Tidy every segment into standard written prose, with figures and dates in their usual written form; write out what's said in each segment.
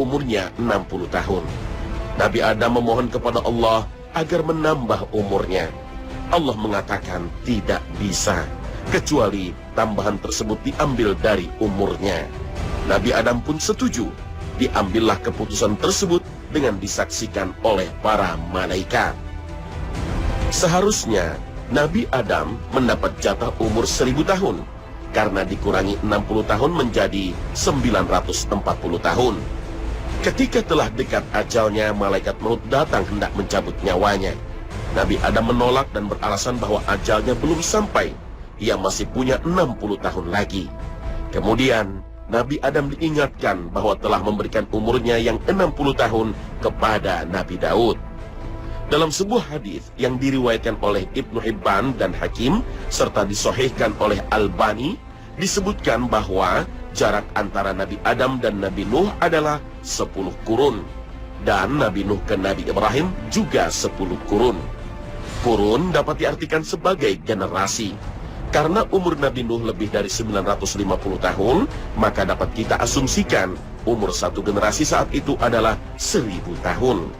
umurnya 60 tahun. Nabi Adam memohon kepada Allah agar menambah umurnya. Allah mengatakan tidak bisa, kecuali tambahan tersebut diambil dari umurnya. Nabi Adam pun setuju. Diambillah keputusan tersebut dengan disaksikan oleh para malaikat. Seharusnya Nabi Adam mendapat jatah umur 1000 tahun, karena dikurangi 60 tahun menjadi 940 tahun. Ketika telah dekat ajalnya, malaikat maut datang hendak mencabut nyawanya. Nabi Adam menolak dan beralasan bahwa ajalnya belum sampai. Ia masih punya 60 tahun lagi. Kemudian Nabi Adam diingatkan bahwa telah memberikan umurnya yang 60 tahun kepada Nabi Daud. Dalam sebuah hadis yang diriwayatkan oleh Ibnu Hibban dan Hakim serta disahihkan oleh Albani, disebutkan bahwa jarak antara Nabi Adam dan Nabi Nuh adalah 10 kurun, dan Nabi Nuh ke Nabi Ibrahim juga 10 kurun. Kurun dapat diartikan sebagai generasi. Karena umur Nabi Nuh lebih dari 950 tahun, maka dapat kita asumsikan umur satu generasi saat itu adalah 1000 tahun.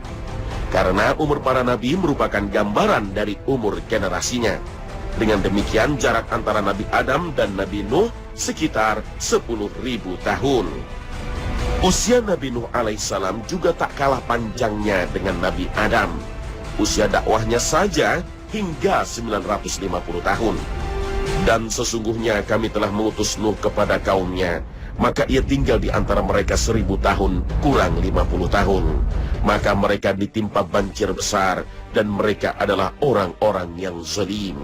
Karena umur para nabi merupakan gambaran dari umur generasinya. Dengan demikian jarak antara Nabi Adam dan Nabi Nuh sekitar 10.000 tahun. Usia Nabi Nuh alaihissalam juga tak kalah panjangnya dengan Nabi Adam. Usia dakwahnya saja hingga 950 tahun. Dan sesungguhnya kami telah mengutus Nuh kepada kaumnya, maka ia tinggal di antara mereka 1000 tahun kurang 50 tahun. Maka mereka ditimpa banjir besar, dan mereka adalah orang-orang yang zalim.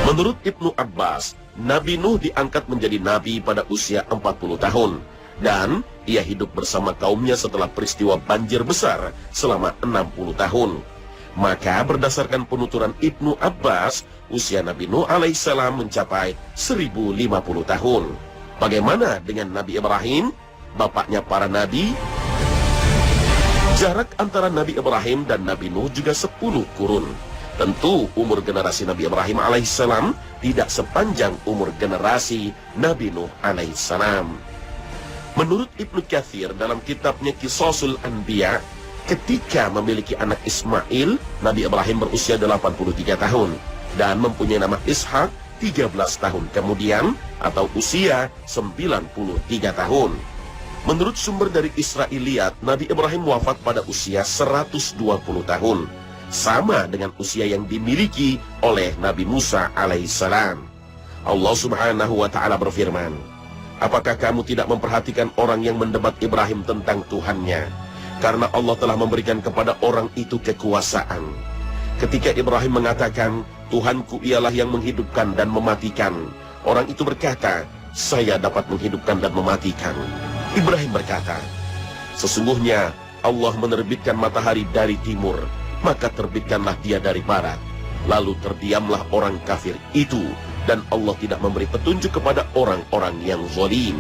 Menurut Ibnu Abbas, Nabi Nuh diangkat menjadi nabi pada usia 40 tahun. Dan ia hidup bersama kaumnya setelah peristiwa banjir besar selama 60 tahun. Maka berdasarkan penuturan Ibnu Abbas, usia Nabi Nuh alaihissalam mencapai 1050 tahun. Bagaimana dengan Nabi Ibrahim, bapaknya para nabi? Jarak antara Nabi Ibrahim dan Nabi Nuh juga 10 kurun. Tentu umur generasi Nabi Ibrahim alaihissalam tidak sepanjang umur generasi Nabi Nuh alaihissalam. Menurut Ibnu Katsir dalam kitabnya Qisasul Anbiya, ketika memiliki anak Ismail, Nabi Ibrahim berusia 83 tahun dan mempunyai nama Ishak 13 tahun kemudian, atau usia 93 tahun. Menurut sumber dari Israiliyat, Nabi Ibrahim wafat pada usia 120 tahun, sama dengan usia yang dimiliki oleh Nabi Musa alaihissalam. Allah subhanahu wa ta'ala berfirman, apakah kamu tidak memperhatikan orang yang mendebat Ibrahim tentang Tuhannya? Karena Allah telah memberikan kepada orang itu kekuasaan. Ketika Ibrahim mengatakan, Tuhanku ialah yang menghidupkan dan mematikan, orang itu berkata, saya dapat menghidupkan dan mematikan. Ibrahim berkata, sesungguhnya Allah menerbitkan matahari dari timur, maka terbitkanlah dia dari barat. Lalu terdiamlah orang kafir itu, dan Allah tidak memberi petunjuk kepada orang-orang yang zalim.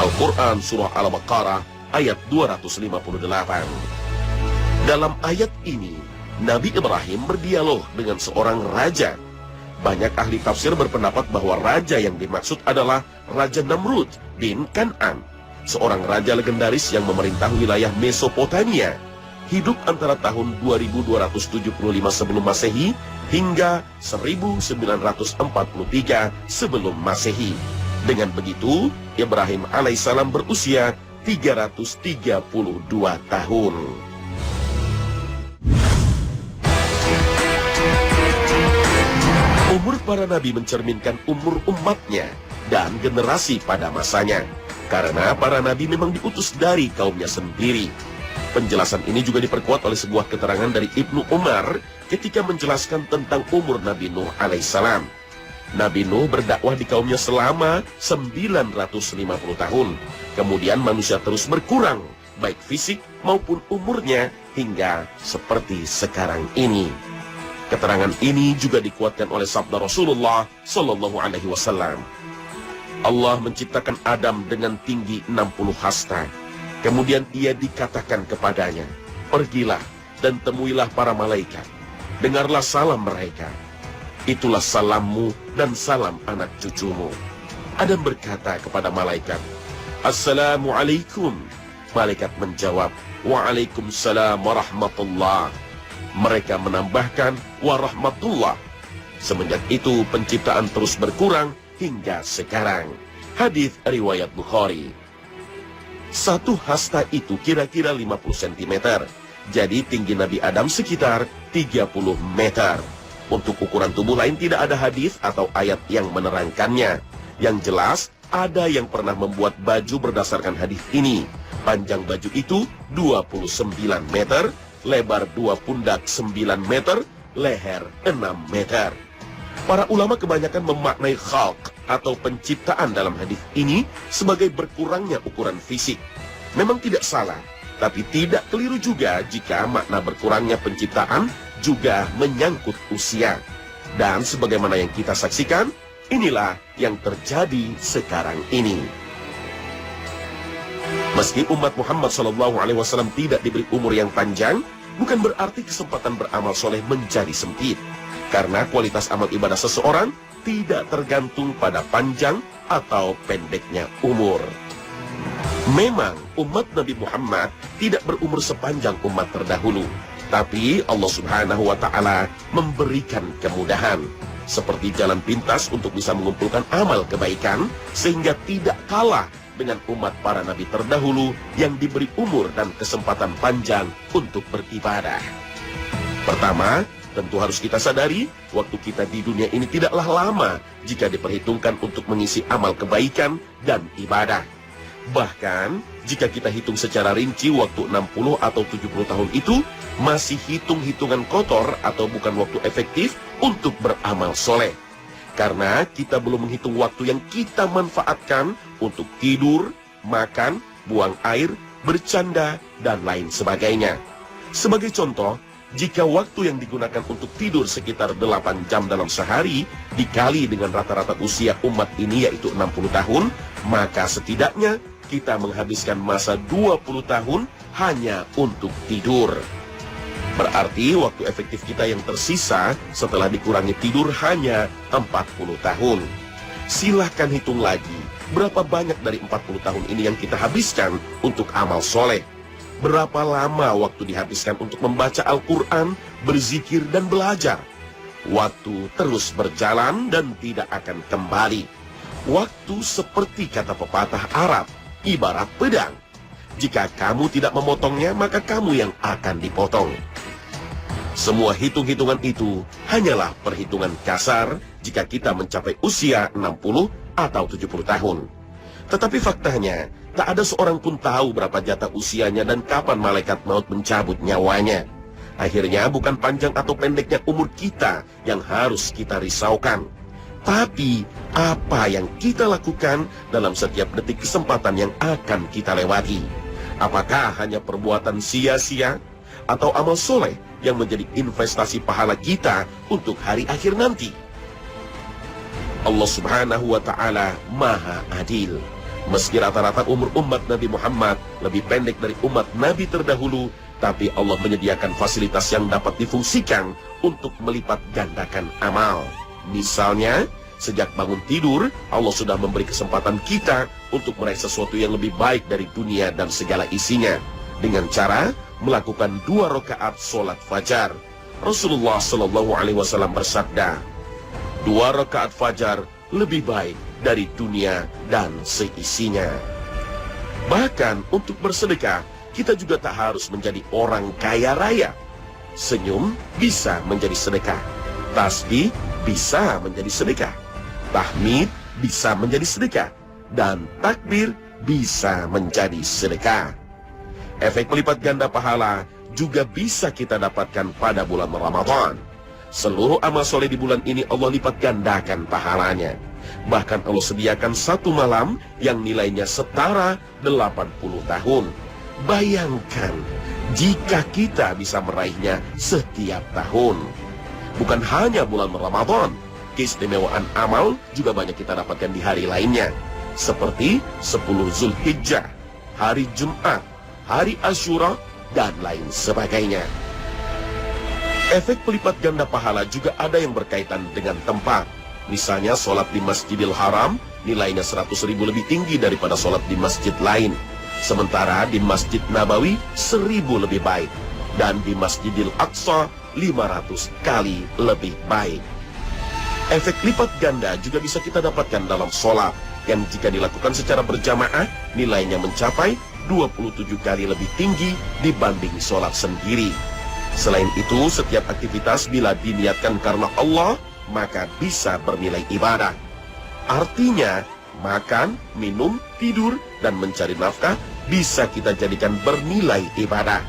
Al-Quran Surah Al-Baqarah ayat 258. Dalam ayat ini, Nabi Ibrahim berdialog dengan seorang raja. Banyak ahli tafsir berpendapat bahwa raja yang dimaksud adalah Raja Namrud bin Kan'an, seorang raja legendaris yang memerintah wilayah Mesopotamia, hidup antara tahun 2275 sebelum Masehi hingga 1943 sebelum Masehi. Dengan begitu, Ibrahim alaihissalam berusia 332 tahun. Umur para nabi mencerminkan umur umatnya dan generasi pada masanya, karena para nabi memang diutus dari kaumnya sendiri. Penjelasan ini juga diperkuat oleh sebuah keterangan dari Ibnu Umar ketika menjelaskan tentang umur Nabi Nuh alaihissalam. Nabi Nuh berdakwah di kaumnya selama 950 tahun. Kemudian manusia terus berkurang, baik fisik maupun umurnya, hingga seperti sekarang ini. Keterangan ini juga dikuatkan oleh sabda Rasulullah Sallallahu Alaihi Wasallam. Allah menciptakan Adam dengan tinggi 60 hasta. Kemudian ia dikatakan kepadanya, pergilah dan temuilah para malaikat. Dengarlah salam mereka. Itulah salammu dan salam anak cucumu. Adam berkata kepada malaikat, "Assalamualaikum." Malaikat menjawab, "Waalaikumsalam warahmatullah." Mereka menambahkan, "Warahmatullah." Semenjak itu penciptaan terus berkurang hingga sekarang. Hadis riwayat Bukhari. Satu hasta itu kira-kira 50 cm. Jadi tinggi Nabi Adam sekitar 30 meter. Untuk ukuran tubuh lain tidak ada hadis atau ayat yang menerangkannya. Yang jelas, ada yang pernah membuat baju berdasarkan hadis ini. Panjang baju itu 29 meter, lebar 2 pundak 9 meter, leher 6 meter. Para ulama kebanyakan memaknai khalq atau penciptaan dalam hadis ini sebagai berkurangnya ukuran fisik. Memang tidak salah, tapi tidak keliru juga jika makna berkurangnya penciptaan juga menyangkut usia. Dan sebagaimana yang kita saksikan, inilah yang terjadi sekarang ini. Meski umat Muhammad SAW tidak diberi umur yang panjang, bukan berarti kesempatan beramal soleh menjadi sempit. Karena kualitas amal ibadah seseorang tidak tergantung pada panjang atau pendeknya umur. Memang umat Nabi Muhammad tidak berumur sepanjang umat terdahulu, tapi Allah Subhanahu wa Ta'ala memberikan kemudahan, seperti jalan pintas untuk bisa mengumpulkan amal kebaikan, sehingga tidak kalah dengan umat para nabi terdahulu yang diberi umur dan kesempatan panjang untuk beribadah. Pertama, tentu harus kita sadari, waktu kita di dunia ini tidaklah lama jika diperhitungkan untuk mengisi amal kebaikan dan ibadah. Bahkan, jika kita hitung secara rinci waktu 60 atau 70 tahun itu, masih hitung-hitungan kotor atau bukan waktu efektif untuk beramal soleh. Karena kita belum menghitung waktu yang kita manfaatkan untuk tidur, makan, buang air, bercanda, dan lain sebagainya. Sebagai contoh, jika waktu yang digunakan untuk tidur sekitar 8 jam dalam sehari dikali dengan rata-rata usia umat ini yaitu 60 tahun, maka setidaknya kita menghabiskan masa 20 tahun hanya untuk tidur. Berarti waktu efektif kita yang tersisa setelah dikurangi tidur hanya 40 tahun. Silahkan hitung lagi, berapa banyak dari 40 tahun ini yang kita habiskan untuk amal soleh. Berapa lama waktu dihabiskan untuk membaca Al-Quran, berzikir, dan belajar. Waktu terus berjalan dan tidak akan kembali. Waktu seperti kata pepatah Arab, ibarat pedang. Jika kamu tidak memotongnya, maka kamu yang akan dipotong. Semua hitung-hitungan itu hanyalah perhitungan kasar jika kita mencapai usia 60 atau 70 tahun. Tetapi faktanya, tak ada seorang pun tahu berapa jatah usianya dan kapan malaikat maut mencabut nyawanya. Akhirnya bukan panjang atau pendeknya umur kita yang harus kita risaukan, tapi apa yang kita lakukan dalam setiap detik kesempatan yang akan kita lewati. Apakah hanya perbuatan sia-sia atau amal soleh yang menjadi investasi pahala kita untuk hari akhir nanti? Allah Subhanahu wa Ta'ala Maha Adil. Meski rata-rata umur umat Nabi Muhammad lebih pendek dari umat Nabi terdahulu, tapi Allah menyediakan fasilitas yang dapat difungsikan untuk melipat gandakan amal. Misalnya, sejak bangun tidur, Allah sudah memberi kesempatan kita untuk meraih sesuatu yang lebih baik dari dunia dan segala isinya, dengan cara melakukan 2 rakaat sholat fajar. Rasulullah SAW bersabda, 2 rakaat fajar lebih baik dari dunia dan seisinya. Bahkan untuk bersedekah, kita juga tak harus menjadi orang kaya raya. Senyum bisa menjadi sedekah, tasbih bisa menjadi sedekah, tahmid bisa menjadi sedekah, dan takbir bisa menjadi sedekah. Efek pelipat ganda pahala juga bisa kita dapatkan pada bulan Ramadan. Seluruh amal soleh di bulan ini Allah lipat gandakan pahalanya. Bahkan Allah sediakan 1 malam yang nilainya setara 80 tahun. Bayangkan jika kita bisa meraihnya setiap tahun. Bukan hanya bulan Ramadan, keistimewaan amal juga banyak kita dapatkan di hari lainnya, seperti 10 Zulhijjah, hari Jumat, hari Asyura, dan lain sebagainya. Efek pelipat ganda pahala juga ada yang berkaitan dengan tempat. Misalnya sholat di Masjidil Haram nilainya 100.000 lebih tinggi daripada sholat di masjid lain. Sementara di Masjid Nabawi 1.000 lebih baik. Dan di Masjidil Aqsa 500 kali lebih baik. Efek lipat ganda juga bisa kita dapatkan dalam sholat, yang jika dilakukan secara berjamaah, nilainya mencapai 27 kali lebih tinggi dibanding sholat sendiri. Selain itu, setiap aktivitas bila diniatkan karena Allah, maka bisa bernilai ibadah. Artinya, makan, minum, tidur, dan mencari nafkah bisa kita jadikan bernilai ibadah.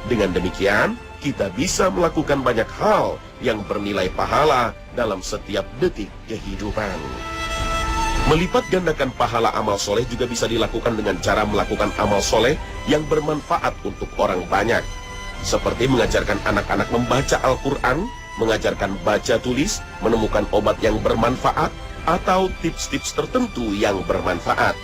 Dengan demikian, kita bisa melakukan banyak hal yang bernilai pahala dalam setiap detik kehidupan. Melipat gandakan pahala amal soleh juga bisa dilakukan dengan cara melakukan amal soleh yang bermanfaat untuk orang banyak. Seperti mengajarkan anak-anak membaca Al-Quran, mengajarkan baca tulis, menemukan obat yang bermanfaat, atau tips-tips tertentu yang bermanfaat.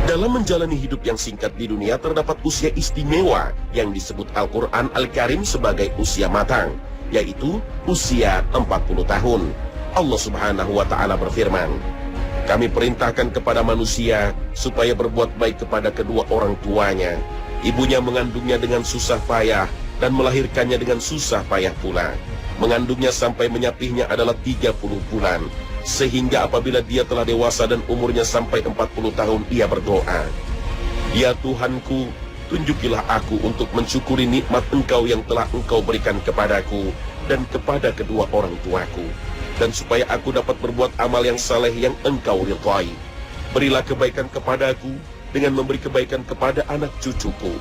Dalam menjalani hidup yang singkat di dunia terdapat usia istimewa yang disebut Al-Quran Al-Karim sebagai usia matang, yaitu usia 40 tahun. Allah Subhanahu wa Ta'ala berfirman, "Kami perintahkan kepada manusia supaya berbuat baik kepada kedua orang tuanya. Ibunya mengandungnya dengan susah payah dan melahirkannya dengan susah payah pula. Mengandungnya sampai menyapihnya adalah 30 bulan. Sehingga apabila dia telah dewasa dan umurnya sampai 40 tahun, ia berdoa, 'Ya Tuhanku, tunjukilah aku untuk mensyukuri nikmat Engkau yang telah Engkau berikan kepadaku dan kepada kedua orang tuaku, dan supaya aku dapat berbuat amal yang saleh yang Engkau ridhai. Berilah kebaikan kepadaku dengan memberi kebaikan kepada anak cucuku.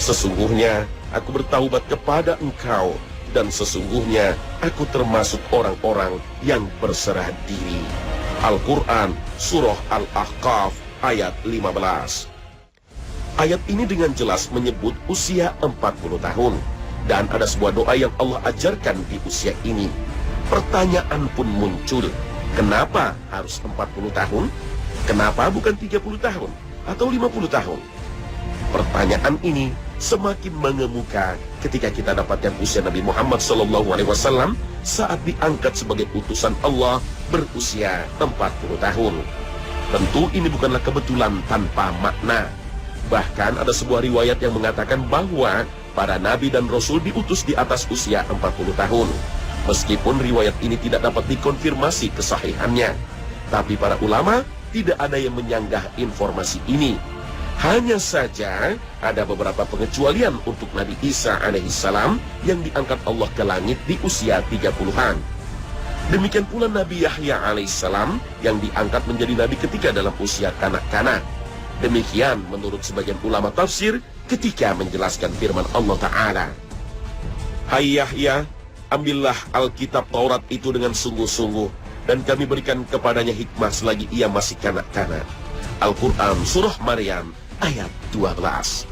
Sesungguhnya aku bertaubat kepada Engkau, dan sesungguhnya aku termasuk orang-orang yang berserah diri.'" Al-Quran Surah Al-Ahqaf ayat 15. Ayat ini dengan jelas menyebut usia 40 tahun. Dan ada sebuah doa yang Allah ajarkan di usia ini. Pertanyaan pun muncul, kenapa harus 40 tahun? Kenapa bukan 30 tahun atau 50 tahun? Pertanyaan ini semakin mengemuka ketika kita dapatkan usia Nabi Muhammad SAW saat diangkat sebagai utusan Allah berusia 40 tahun. Tentu ini bukanlah kebetulan tanpa makna. Bahkan ada sebuah riwayat yang mengatakan bahwa para nabi dan rasul diutus di atas usia 40 tahun. Meskipun riwayat ini tidak dapat dikonfirmasi kesahihannya, tapi para ulama tidak ada yang menyanggah informasi ini. Hanya saja ada beberapa pengecualian untuk Nabi Isa alaihissalam yang diangkat Allah ke langit di usia 30-an. Demikian pula Nabi Yahya alaihissalam yang diangkat menjadi nabi ketika dalam usia kanak-kanak. Demikian menurut sebagian ulama tafsir ketika menjelaskan firman Allah Ta'ala, "Hai Yahya, ambillah Alkitab Taurat itu dengan sungguh-sungguh, dan kami berikan kepadanya hikmah selagi ia masih kanak-kanak." Al-Quran Surah Maryam ayat 12.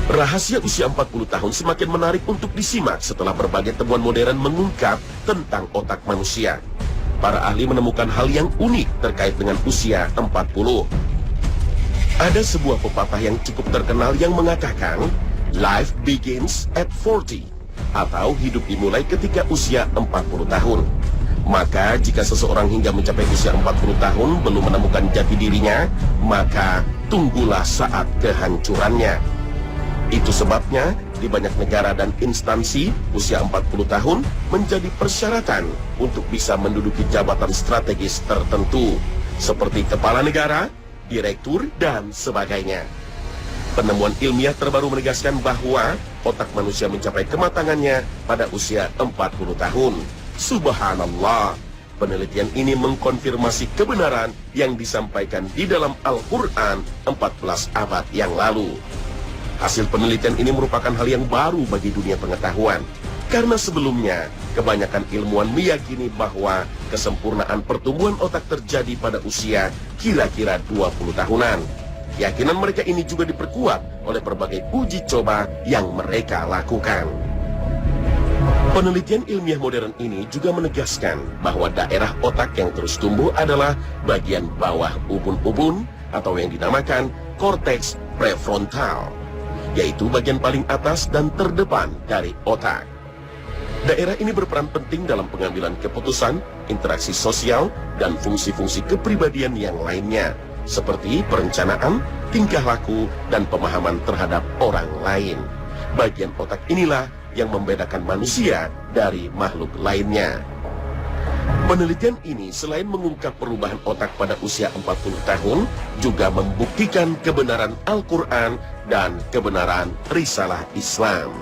Rahasia usia 40 tahun semakin menarik untuk disimak setelah berbagai temuan modern mengungkap tentang otak manusia. Para ahli menemukan hal yang unik terkait dengan usia 40. Ada sebuah pepatah yang cukup terkenal yang mengatakan, "Life begins at 40", atau hidup dimulai ketika usia 40 tahun. Maka jika seseorang hingga mencapai usia 40 tahun belum menemukan jati dirinya, maka tunggulah saat kehancurannya. Itu sebabnya di banyak negara dan instansi usia 40 tahun menjadi persyaratan untuk bisa menduduki jabatan strategis tertentu seperti kepala negara, direktur, dan sebagainya. Penemuan ilmiah terbaru menegaskan bahwa otak manusia mencapai kematangannya pada usia 40 tahun. Subhanallah, penelitian ini mengkonfirmasi kebenaran yang disampaikan di dalam Al-Quran 14 abad yang lalu. Hasil penelitian ini merupakan hal yang baru bagi dunia pengetahuan, karena sebelumnya kebanyakan ilmuwan meyakini bahwa kesempurnaan pertumbuhan otak terjadi pada usia kira-kira 20 tahunan. Keyakinan mereka ini juga diperkuat oleh berbagai uji coba yang mereka lakukan. Penelitian ilmiah modern ini juga menegaskan bahwa daerah otak yang terus tumbuh adalah bagian bawah ubun-ubun atau yang dinamakan korteks prefrontal, yaitu bagian paling atas dan terdepan dari otak. Daerah ini berperan penting dalam pengambilan keputusan, interaksi sosial, dan fungsi-fungsi kepribadian yang lainnya, seperti perencanaan, tingkah laku, dan pemahaman terhadap orang lain. Bagian otak inilah yang membedakan manusia dari makhluk lainnya. Penelitian ini selain mengungkap perubahan otak pada usia 40 tahun, juga membuktikan kebenaran Al-Quran dan kebenaran risalah Islam.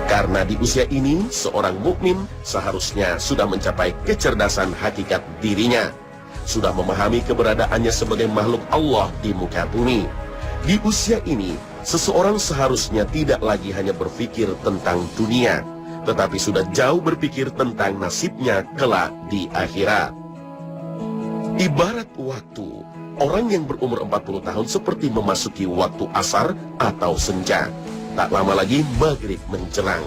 Karena di usia ini, seorang mukmin seharusnya sudah mencapai kecerdasan hakikat dirinya, sudah memahami keberadaannya sebagai makhluk Allah di muka bumi. Di usia ini, seseorang seharusnya tidak lagi hanya berpikir tentang dunia, tetapi sudah jauh berpikir tentang nasibnya kelak di akhirat. Ibarat waktu, orang yang berumur 40 tahun seperti memasuki waktu asar atau senja. Tak lama lagi maghrib menjelang.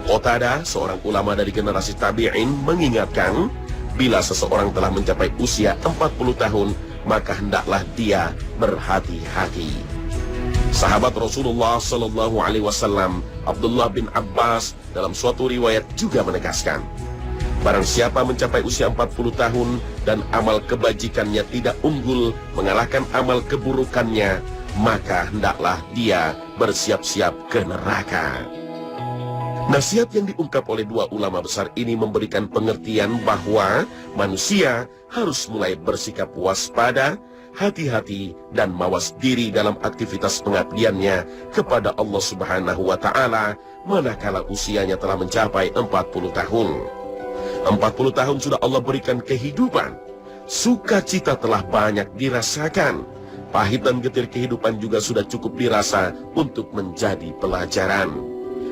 Qatadah, seorang ulama dari generasi tabi'in, mengingatkan, bila seseorang telah mencapai usia 40 tahun, maka hendaklah dia berhati-hati. Sahabat Rasulullah Sallallahu Alaihi Wasallam, Abdullah bin Abbas, dalam suatu riwayat juga menegaskan, barang siapa mencapai usia 40 tahun dan amal kebajikannya tidak unggul mengalahkan amal keburukannya, maka hendaklah dia bersiap-siap ke neraka. Nasihat yang diungkap oleh dua ulama besar ini memberikan pengertian bahwa manusia harus mulai bersikap waspada, hati-hati, dan mawas diri dalam aktivitas pengabdiannya kepada Allah Subhanahu wa Ta'ala manakala usianya telah mencapai 40 tahun. 40 tahun sudah Allah berikan kehidupan, sukacita telah banyak dirasakan, pahit dan getir kehidupan juga sudah cukup dirasa untuk menjadi pelajaran.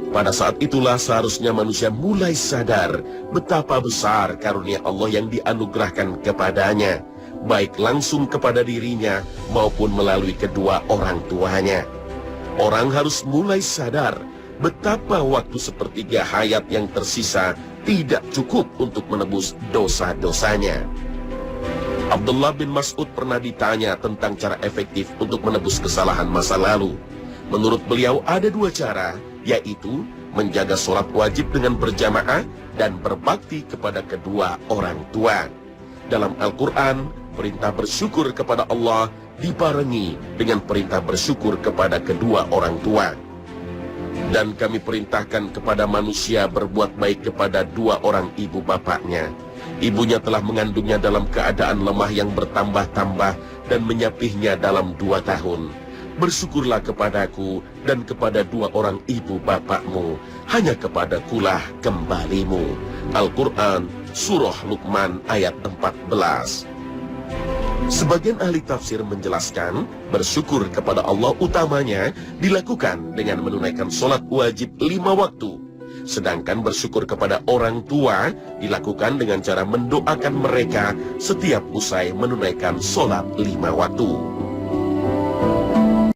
Pada saat itulah seharusnya manusia mulai sadar betapa besar karunia Allah yang dianugerahkan kepadanya, baik langsung kepada dirinya maupun melalui kedua orang tuanya. Orang harus mulai sadar betapa waktu sepertiga hayat yang tersisa tidak cukup untuk menebus dosa-dosanya. Abdullah bin Mas'ud pernah ditanya tentang cara efektif untuk menebus kesalahan masa lalu. Menurut beliau ada dua cara, yaitu menjaga sholat wajib dengan berjamaah dan berbakti kepada kedua orang tua. Dalam Al-Quran, perintah bersyukur kepada Allah dibarengi dengan perintah bersyukur kepada kedua orang tua. Dan kami perintahkan kepada manusia berbuat baik kepada dua orang ibu bapaknya. Ibunya telah mengandungnya dalam keadaan lemah yang bertambah-tambah dan menyapihnya dalam 2 tahun. Bersyukurlah kepadaku dan kepada dua orang ibu bapakmu, hanya kepadakulah kembalimu. Al-Quran, Surah Luqman ayat 14. Sebagian ahli tafsir menjelaskan, bersyukur kepada Allah utamanya dilakukan dengan menunaikan sholat wajib 5 waktu. Sedangkan bersyukur kepada orang tua dilakukan dengan cara mendoakan mereka setiap usai menunaikan sholat 5 waktu.